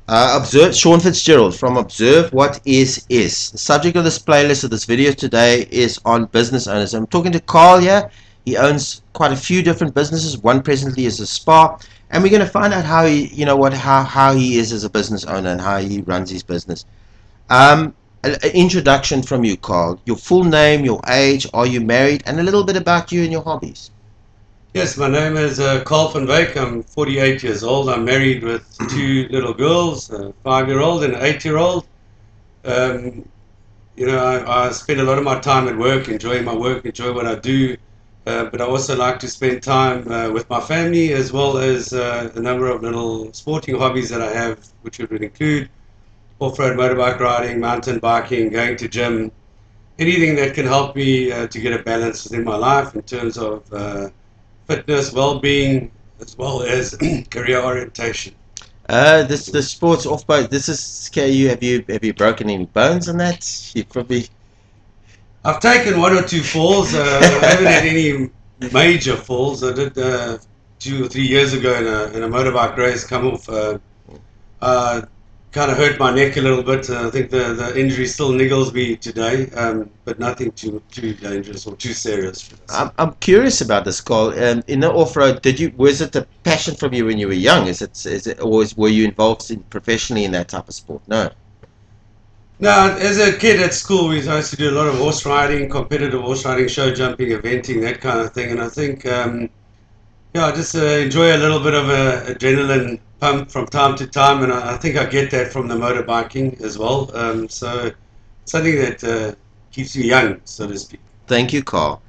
Observe Sean Fitzgerald from Observe What Is. The subject of this playlist of this video today is on business owners. I'm talking to Carl here. He owns quite a few different businesses. One presently is a spa, and we're going to find out how he, how he is as a business owner and how he runs his business. An introduction from you, Carl. Your full name, your age, are you married, and a little bit about you and your hobbies. Yes, my name is Carl van Wyk. I'm 48 years old. I'm married with two little girls, a 5-year-old and an 8-year-old. I spend a lot of my time at work, enjoying my work, enjoy what I do. But I also like to spend time with my family, as well as a number of little sporting hobbies that I have, which would include off-road motorbike riding, mountain biking, going to gym, anything that can help me to get a balance within my life in terms of fitness, well-being, as well as career orientation. The sports off-boat. This is KU. Have you broken any bones on that? You probably. I've taken 1 or 2 falls. I haven't had any major falls. I did 2 or 3 years ago in a motorbike race. Come off. Kind of hurt my neck a little bit. I think the injury still niggles me today, but nothing too dangerous or too serious. I'm curious about this, Carl. In the off-road, was it a passion from you when you were young? Is it, or were you involved professionally in that type of sport? No. No, as a kid at school, we used to do a lot of horse riding, competitive horse riding, show jumping, eventing, that kind of thing. And I think, I just enjoy a little bit of adrenaline pump from time to time, and I think I get that from the motorbiking as well. So something that keeps me young, so to speak. Thank you, Carl.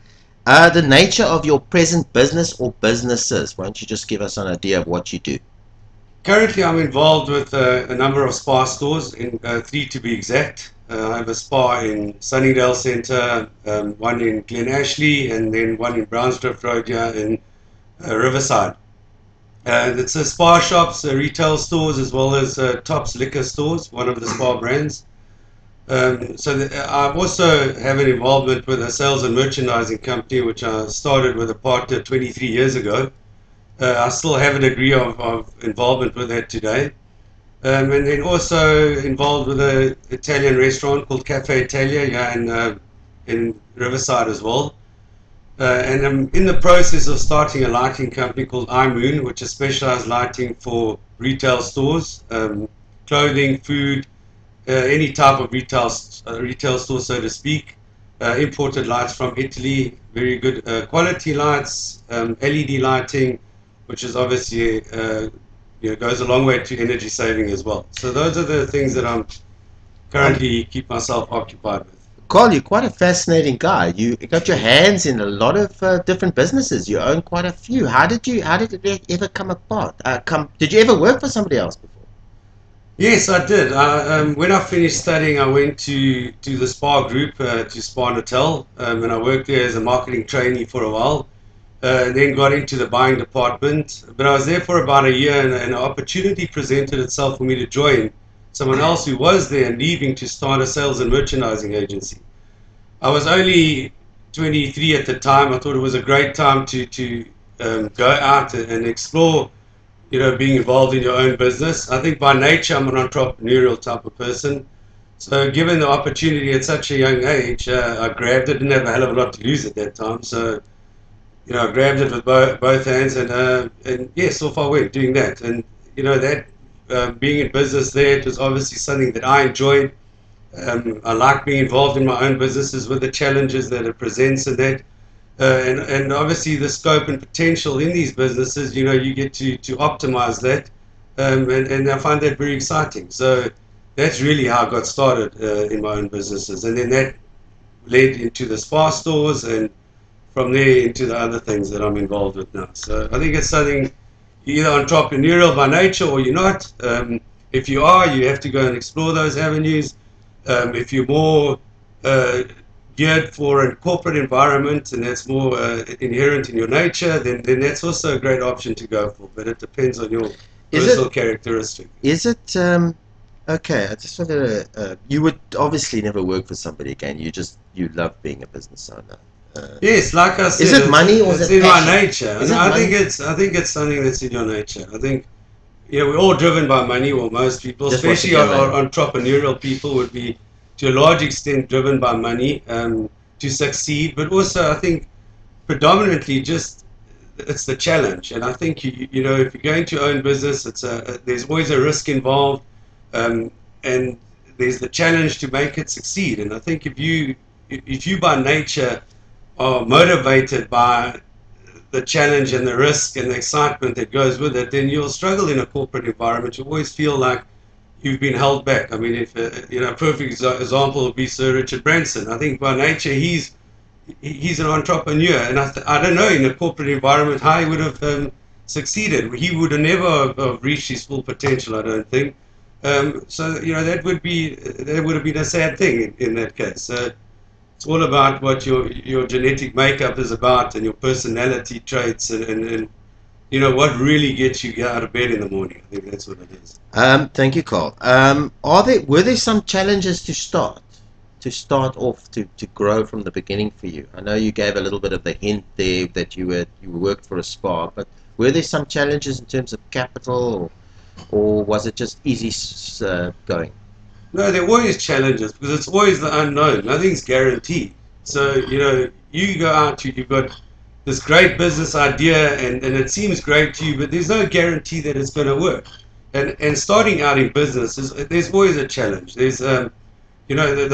The nature of your present business or businesses. Why don't you just give us an idea of what you do? Currently, I'm involved with a number of spa stores, 3 to be exact. I have a spa in Sunningdale Centre, one in Glen Ashley, and then one in Brownsdrift Road here in Riverside. It's a spa shops, retail stores, as well as Tops liquor stores, one of the spa brands. I also have an involvement with a sales and merchandising company, which I started with a partner 23 years ago. I still have a degree of involvement with that today. And then also involved with an Italian restaurant called Cafe Italia here in Riverside as well. And I'm in the process of starting a lighting company called iMoon, which is specialized lighting for retail stores, clothing, food, any type of retail store, so to speak. Imported lights from Italy, very good quality lights, LED lighting, which is obviously goes a long way to energy saving as well. So those are the things that I'm currently keep myself occupied with. Carl, you're quite a fascinating guy. You got your hands in a lot of different businesses. You own quite a few. How did it ever come apart? Did you ever work for somebody else before? Yes, I did. When I finished studying, I went to the Spa Group, to Spa Hotel, and I worked there as a marketing trainee for a while. And then got into the buying department. But I was there for about a year, and an opportunity presented itself for me to join someone else who was there and leaving to start a sales and merchandising agency. I was only 23 at the time. I thought it was a great time to go out and explore, being involved in your own business. I think by nature I'm an entrepreneurial type of person. So given the opportunity at such a young age, I grabbed it. Didn't have a hell of a lot to lose at that time. So I grabbed it with both hands, and yes, off I went doing that. And being in business there, it was obviously something that I enjoyed. I like being involved in my own businesses with the challenges that it presents, and that, and obviously the scope and potential in these businesses. You get to optimize that, and I find that very exciting. So that's really how I got started in my own businesses, and then that led into the spa stores, and from there into the other things that I'm involved with now. So I think it's something, you're either entrepreneurial by nature or you're not. If you are, you have to go and explore those avenues. If you're more geared for a corporate environment, and that's more inherent in your nature, then that's also a great option to go for. But it depends on your personal characteristic. Is it okay? I just wanted to. You would obviously never work for somebody again. You love being a business owner. Yes, like I said, is it money or is it in passion? my nature? I think it's something that's in your nature. I think we're all driven by money, or most people, Just want to especially get money. entrepreneurial people, would be to a large extent driven by money to succeed. But also, I think predominantly just it's the challenge. And I think if you're going to own business, there's always a risk involved, and there's the challenge to make it succeed. And I think if you by nature are motivated by the challenge and the risk and the excitement that goes with it, then you'll struggle in a corporate environment. You always feel like you've been held back. I mean, if a perfect example would be Sir Richard Branson. I think by nature he's an entrepreneur, and I don't know in a corporate environment how he would have succeeded. He would have never have reached his full potential, I don't think. So that would have been a sad thing in that case. It's all about what your genetic makeup is about, and your personality traits, and what really gets you out of bed in the morning. I think that's what it is. Thank you, Carl. Were there some challenges to start off to grow from the beginning for you? I know you gave a little bit of the hint there that you worked for a spa, but were there some challenges in terms of capital, or was it just easy going? No, there are always challenges because it's always the unknown. Nothing's guaranteed. So, you go out, you've got this great business idea, and it seems great to you, but there's no guarantee that it's going to work. And starting out in business, there's always a challenge. There's, the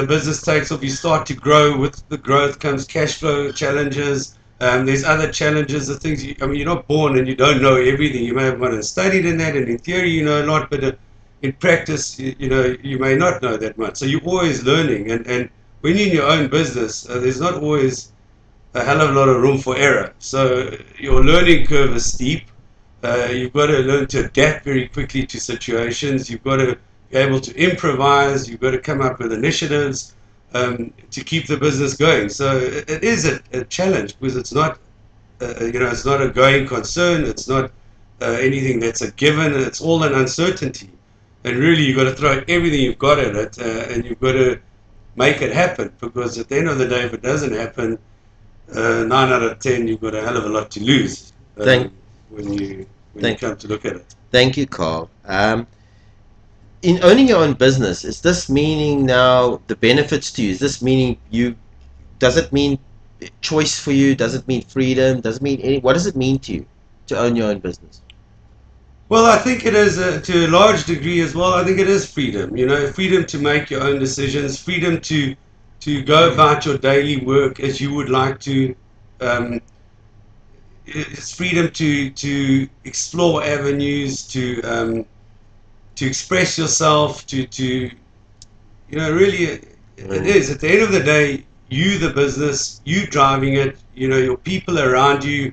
business takes off, you start to grow. With the growth comes cash flow challenges. There's other challenges, the things, you're not born and you don't know everything. You may have gone and studied in that, and in theory you know a lot, but in practice, you may not know that much. So you're always learning, and when you're in your own business, there's not always a hell of a lot of room for error. So your learning curve is steep. You've got to learn to adapt very quickly to situations. You've got to be able to improvise. You've got to come up with initiatives to keep the business going. So it is a challenge because it's not, it's not a going concern. It's not anything that's a given. It's all an uncertainty. And really, you've got to throw everything you've got at it, and you've got to make it happen. Because at the end of the day, if it doesn't happen, 9 out of 10, you've got a hell of a lot to lose when you come to look at it. Thank you, Carl. In owning your own business, is this meaning now the benefits to you? Is this meaning does it mean choice for you? Does it mean freedom? Does it mean what does it mean to you to own your own business? Well, I think it is to a large degree as well. I think it is freedom. Freedom to make your own decisions, freedom to go about your daily work as you would like to. It's freedom to explore avenues, to express yourself, to really it is at the end of the day, you the business, you driving it. Your people around you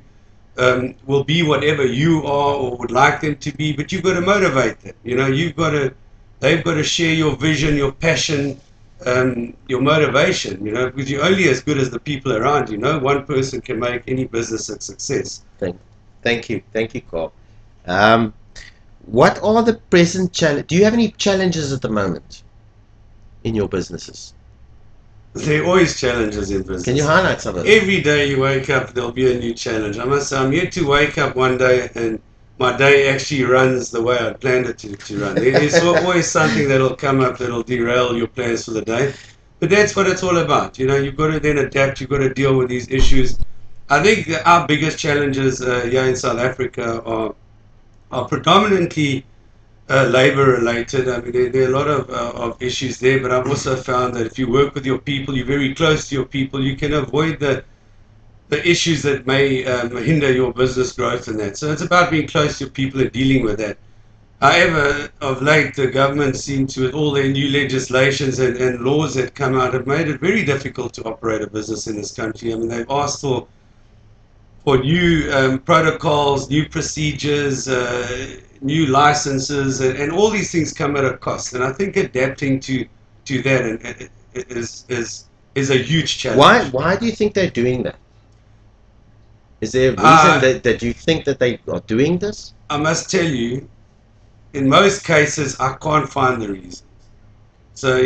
will be whatever you are or would like them to be, but you've got to motivate them. They've got to share your vision, your passion, your motivation. Because you're only as good as the people around you. No one person can make any business a success. Thank you, Carl. What are the present challenges? Do you have any challenges at the moment in your businesses? There are always challenges in business. Can you highlight some of them? Every day you wake up, there'll be a new challenge. I must say, I'm yet to wake up one day and my day actually runs the way I planned it to run. There's always something that'll come up that'll derail your plans for the day. But that's what it's all about. You've got to then adapt. You've got to deal with these issues. I think that our biggest challenges here in South Africa are predominantly labor related. I mean, there are a lot of issues there, but I've also found that if you work with your people, you're very close to your people, you can avoid the issues that may hinder your business growth and that. So it's about being close to your people and dealing with that. However, of late, the government seems to, with all their new legislations and laws that come out, have made it very difficult to operate a business in this country. I mean, they've asked for new protocols, new procedures, new licenses, and all these things come at a cost. And I think adapting to that is a huge challenge. Why do you think they're doing that? Is there a reason that you think that they are doing this? I must tell you, in most cases, I can't find the reasons. So,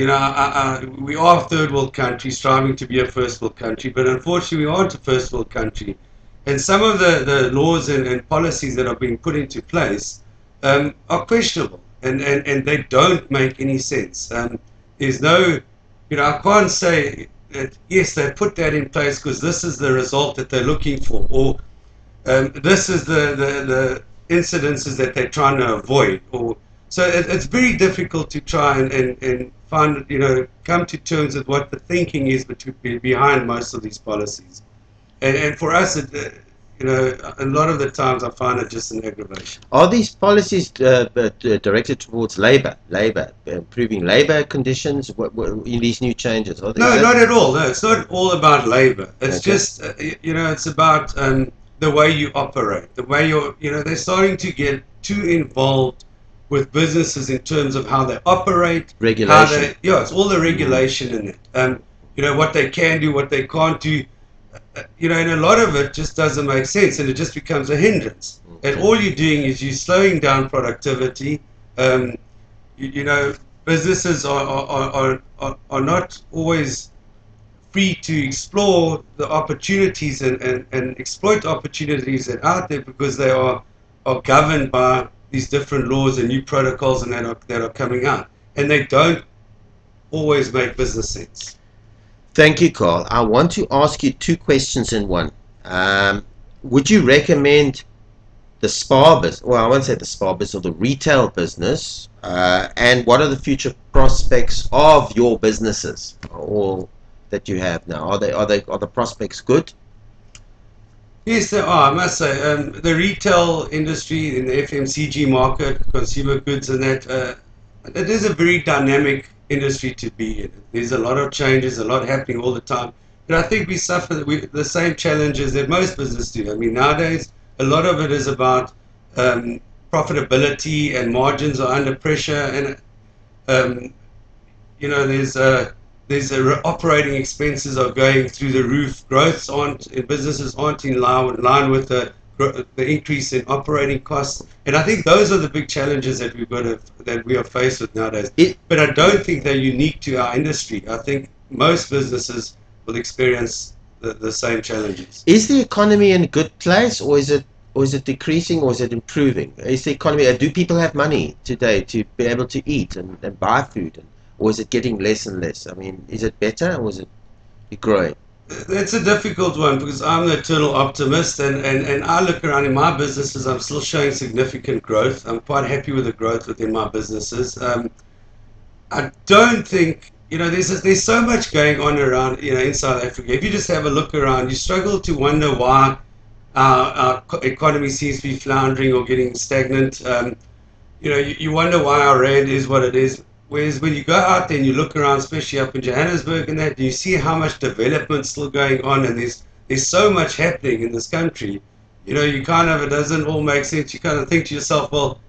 we are a third world country striving to be a first world country, but unfortunately we aren't a first world country. And some of the laws and policies that are being put into place are questionable, and they don't make any sense. There's no, I can't say that, yes, they put that in place because this is the result that they're looking for, or this is the incidences that they're trying to avoid. Or so it's very difficult to try and find, come to terms with what the thinking is behind most of these policies. And for us, a lot of the times I find it just an aggravation. Are these policies directed towards improving labor conditions in these new changes? No, not at all. No, it's not all about labor. It's just, it's about the way you operate, the way they're starting to get too involved with businesses in terms of how they operate. Regulation. It's all the regulation in it. What they can do, what they can't do. And a lot of it just doesn't make sense, and it just becomes a hindrance. Okay. And all you're doing is you're slowing down productivity. Businesses are not always free to explore the opportunities and exploit opportunities that are out there because they are governed by these different laws and new protocols and that are coming out, and they don't always make business sense. Thank you, Carl. I want to ask you two questions in one. Would you recommend the spa business, well, I won't say the spa business, or the retail business, and what are the future prospects of your businesses or that you have now? Are the prospects good? Yes, there are. I must say, the retail industry in the FMCG market, consumer goods, and that it is a very dynamic industry to be in. There's a lot of changes, a lot happening all the time. But I think we suffer the same challenges that most businesses do. I mean, nowadays, a lot of it is about profitability, and margins are under pressure, and there's operating expenses are going through the roof. Businesses aren't in line with the increase in operating costs, and I think those are the big challenges that we are faced with nowadays. But I don't think they're unique to our industry. I think most businesses will experience the same challenges. Is the economy in a good place, or is it decreasing, or is it improving? Is the economy? Do people have money today to be able to eat and buy food, or is it getting less and less? I mean, is it better, or is it growing? That's a difficult one because I'm the eternal optimist, and I look around in my businesses, I'm still showing significant growth. I'm quite happy with the growth within my businesses. I don't think, there's so much going on around, in South Africa. If you just have a look around, you struggle to wonder why our economy seems to be floundering or getting stagnant. You wonder why our rand is what it is. Whereas when you go out there and you look around, especially up in Johannesburg and that, you see how much development's still going on, and there's so much happening in this country. You kind of, it doesn't all make sense. You kind of think to yourself, well,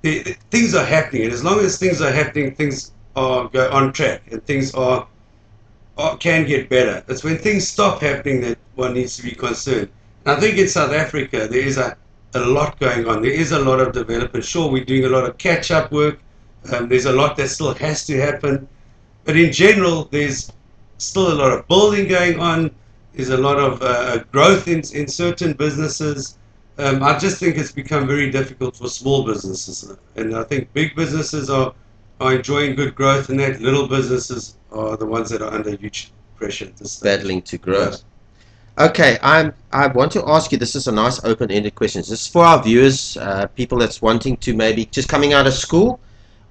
things are happening, and as long as things are happening, things go on track, and things can get better. It's when things stop happening that one needs to be concerned. And I think in South Africa there is a lot going on. There is a lot of development. Sure, we're doing a lot of catch-up work. There's a lot that still has to happen, but in general, there's still a lot of building going on. There's a lot of growth in certain businesses. I just think it's become very difficult for small businesses, and I think big businesses are enjoying good growth, and that little businesses are the ones that are under huge pressure at this stage. Battling to grow. Yeah. Okay, I want to ask you, this is a nice open-ended question. This is for our viewers, people that's wanting to maybe just coming out of school,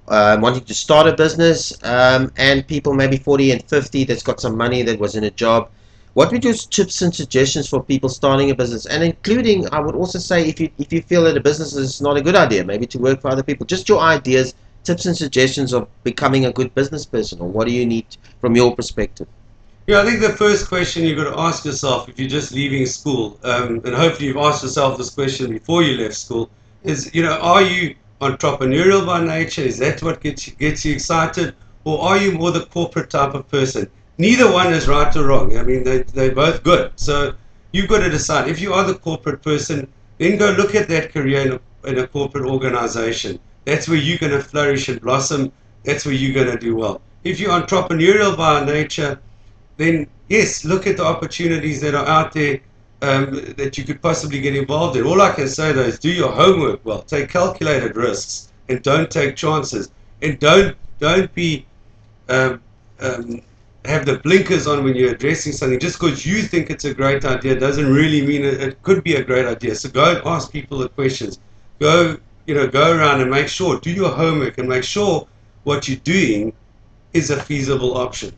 wanting to start a business, and people maybe 40 and 50 that's got some money, that was in a job. What would your tips and suggestions for people starting a business, and including, I would also say, if you feel that a business is not a good idea, maybe to work for other people, just your ideas, tips and suggestions of becoming a good business person, or what do you need from your perspective? Yeah, I think the first question you've got to ask yourself, if you're just leaving school, and hopefully you've asked yourself this question before you left school, is, are you entrepreneurial by nature? Is that what gets you excited, or are you more the corporate type of person? Neither one is right or wrong. I mean, they're both good. So you've got to decide. If you are the corporate person, then go look at that career in a corporate organization. That's where you're going to flourish and blossom. That's where you're going to do well. If you're entrepreneurial by nature, then yes, look at the opportunities that are out there. that you could possibly get involved in. All I can say though is do your homework well, take calculated risks, and don't take chances, and don't be um, um, have the blinkers on when you're addressing something. Just because you think it's a great idea doesn't really mean it could be a great idea. So go and ask people the questions. Go, go around and make sure, do your homework and make sure what you're doing is a feasible option.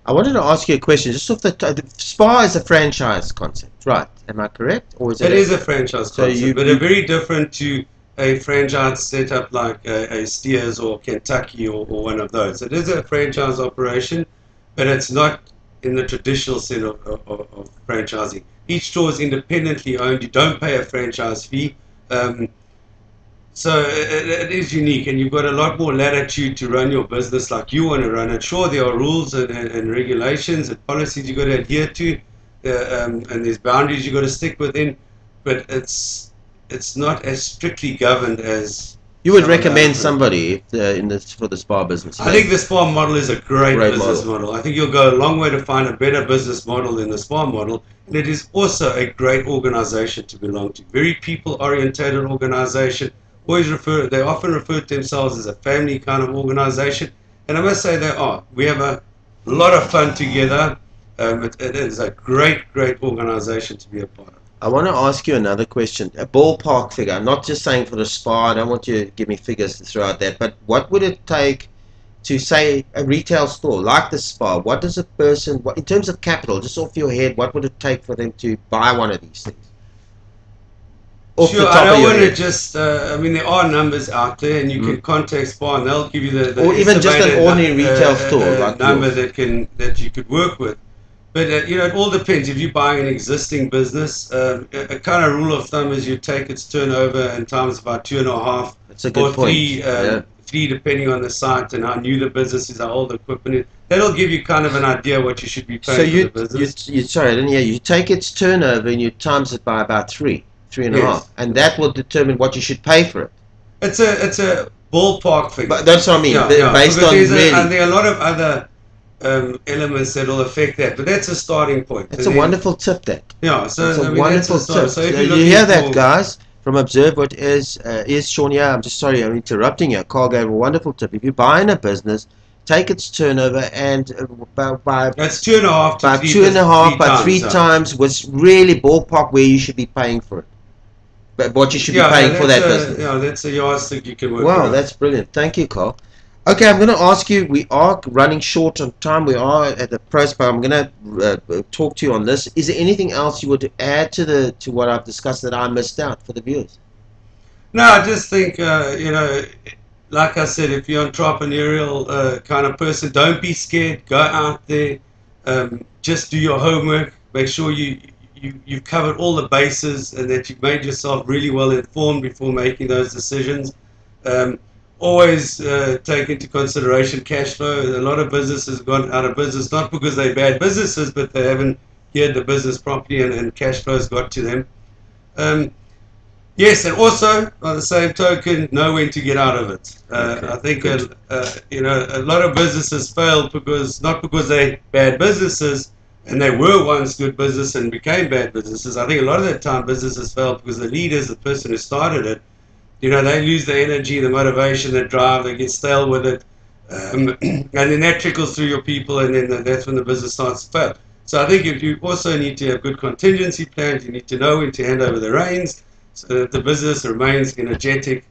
I wanted to ask you a question. Just off the Spa is a franchise concept, right? Am I correct, or is it? It is a franchise concept, but very different to a franchise setup like a Steers or Kentucky or one of those. It is a franchise operation, but it's not in the traditional sense of franchising. Each store is independently owned. You don't pay a franchise fee. So it is unique, and you've got a lot more latitude to run your business like you want to run it. Sure, there are rules and regulations and policies you've got to adhere to, and there's boundaries you've got to stick within, but it's not as strictly governed as you would recommend somebody for the spa business. I think the spa model is a great business model. I think you'll go a long way to find a better business model than the spa model, and it is also a great organization to belong to. Very people-oriented organization. They often refer to themselves as a family kind of organization, and I must say they are. We have a lot of fun together. It is a great organization to be a part of. I want to ask you another question, a ballpark figure. I'm not just saying for the spa. I don't want you to give me figures to throw out that, but what would it take to, say, a retail store like the spa? What does a person, in terms of capital, just off your head, what would it take for them to buy one of these things? Sure, I don't want to just, I mean, there are numbers out there, and you can contact Spa, and they'll give you the or even just an ordinary retail store like number that you could work with. But it all depends. If you're buying an existing business, a kind of rule of thumb is you take its turnover and times about 2.5. That's a good point. Three, depending on the site and how new the business is, how old the equipment is. That'll give you kind of an idea what you should be paying for the business. Sorry, I didn't hear you. You take its turnover and you times it by about 3.5, yes. And that will determine what you should pay for it. It's a ballpark figure. But that's what I mean. Based on and there are a lot of other elements that will affect that, but that's a starting point. It's a wonderful tip, that. Yeah, so it's a wonderful tip. So you hear that, guys? From Observe What Is Sean here. I'm just sorry, I'm interrupting you. Carl gave a wonderful tip. If you're buying a business, take its turnover and by that's 2.5 by 2.5 by 3 times was really ballpark where you should be paying for it. But what you should be paying for that business. Yeah, that's a yardstick you can work with. Wow, that's brilliant. Thank you, Carl. Okay, I'm going to ask you, we are running short on time. We are at the press, but I'm going to talk to you on this. Is there anything else you would add to what I've discussed that I missed out for the viewers? No, I just think, like I said, if you're an entrepreneurial kind of person, don't be scared. Go out there. Just do your homework. Make sure you've covered all the bases and that you've made yourself really well informed before making those decisions. Always take into consideration cash flow. A lot of businesses have gone out of business, not because they're bad businesses, but they haven't geared the business properly and cash flow has got to them. Yes, and also, by the same token, know when to get out of it. I think a lot of businesses fail not because they're bad businesses, and they were once good business and became bad businesses. I think a lot of the time businesses fail because the leaders, the person who started it, they lose the energy, the motivation, the drive, they get stale with it, and then that trickles through your people, and then that's when the business starts to fail. So I think if you also need to have good contingency plans, you need to know when to hand over the reins so that the business remains energetic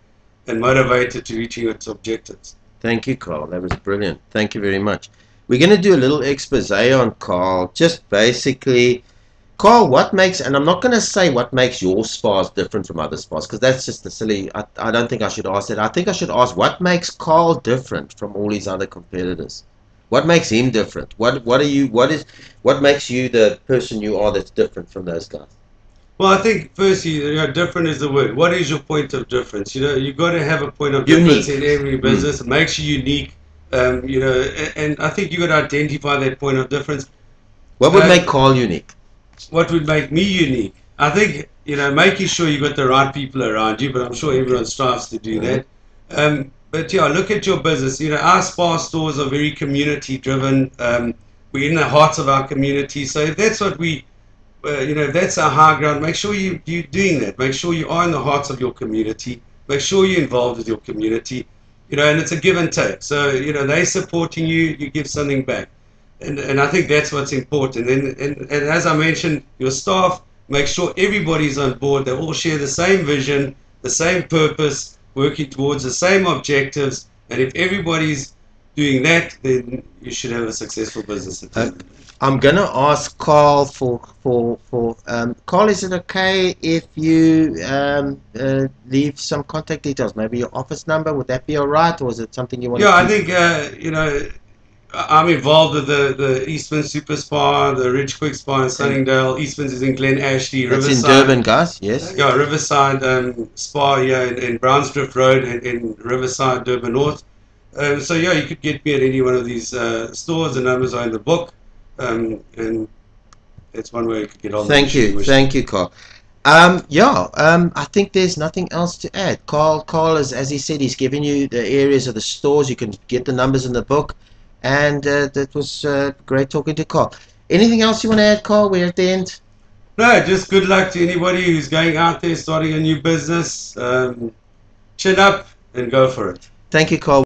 and motivated to reaching its objectives. Thank you, Carl. That was brilliant. Thank you very much. We're going to do a little expose on Carl, just basically, Carl, what makes, and I'm not going to say what makes your spas different from other spas, because that's just a silly, I don't think I should ask that. I think I should ask what makes Carl different from all his other competitors. What makes him different? What makes you the person you are that's different from those guys? Well, I think firstly, different is the word. What is your point of difference? You've got to have a point of difference in every business. It makes you unique. And I think you've got to identify that point of difference. What would make Carl unique? What would make me unique? I think, making sure you've got the right people around you, but I'm sure everyone strives to do that. But yeah, look at your business. Our spa stores are very community driven. We're in the heart of our community. So if that's what we you know, that's our high ground. Make sure you're doing that. Make sure you are in the hearts of your community. Make sure you're involved with your community. You know, and it's a give and take. So, you know, they're supporting you, you give something back. And I think that's what's important. And as I mentioned, your staff, make sure everybody's on board. They all share the same vision, the same purpose, working towards the same objectives. And if everybody's doing that, then you should have a successful business at the end. I'm gonna ask Carl Carl, is it okay if you leave some contact details, maybe your office number? Would that be all right, or is it something you want to Yeah, I keep? think, you know, I'm involved with the Eastman Super Spa, the Ridge Quick Spa in Sunningdale. Eastman's is in Glen Ashley, That's Riverside. in Durban, guys. Yes. Yeah, Riverside Spa here in Brownsdrift Road in Riverside, Durban North. So yeah, you could get me at any one of these stores. The numbers are in the book, and it's one way you could get on. Thank you, Carl. I think there's nothing else to add. Carl is, as he said, he's given you the areas of the stores. You can get the numbers in the book, and that was great talking to Carl. Anything else you want to add, Carl? We're at the end. No, just good luck to anybody who's going out there starting a new business. Chin up and go for it. Thank you, Carl.